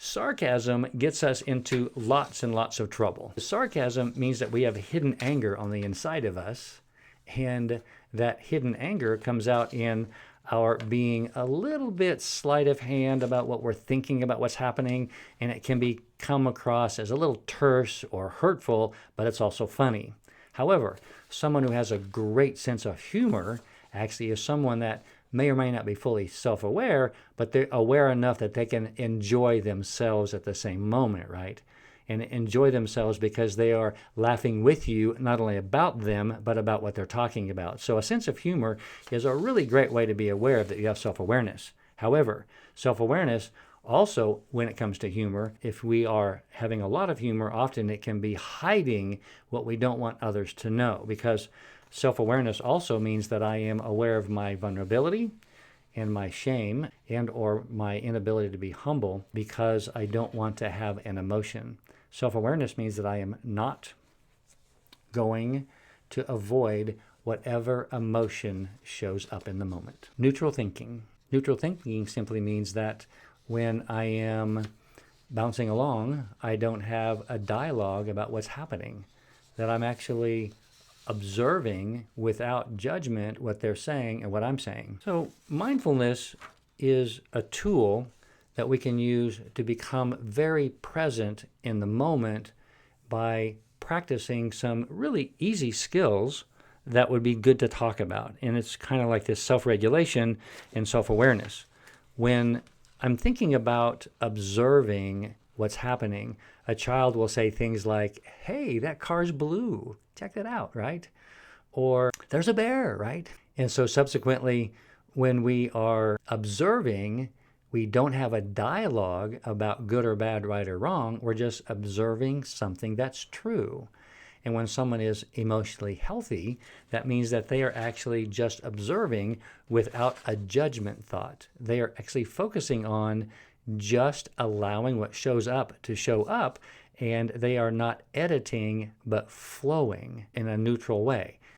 Sarcasm gets us into lots and lots of trouble. Sarcasm means that we have hidden anger on the inside of us, and that hidden anger comes out in our being a little bit sleight of hand about what we're thinking about what's happening, and it can come across as a little terse or hurtful, but it's also funny. However, someone who has a great sense of humor actually is someone that may or may not be fully self-aware, but they're aware enough that they can enjoy themselves at the same moment, right? And enjoy themselves because they are laughing with you, not only about them, but about what they're talking about. So a sense of humor is a really great way to be aware that you have self-awareness. However, self-awareness also, when it comes to humor, if we are having a lot of humor, often it can be hiding what we don't want others to know, because self-awareness also means that I am aware of my vulnerability and my shame and or my inability to be humble because I don't want to have an emotion. Self-awareness means that I am not going to avoid whatever emotion shows up in the moment. Neutral thinking. Neutral thinking simply means that when I am bouncing along, I don't have a dialogue about what's happening, that I'm actually observing without judgment what they're saying and what I'm saying. So mindfulness is a tool that we can use to become very present in the moment by practicing some really easy skills that would be good to talk about. And it's kind of like this self-regulation and self-awareness. When I'm thinking about observing what's happening, a child will say things like, "Hey, that car's blue. Check that out," right? Or, "There's a bear," right? And so subsequently, when we are observing, we don't have a dialogue about good or bad, right or wrong. We're just observing something that's true. And when someone is emotionally healthy, that means that they are actually just observing without a judgment thought. They are actually focusing on just allowing what shows up to show up, and they are not editing but flowing in a neutral way.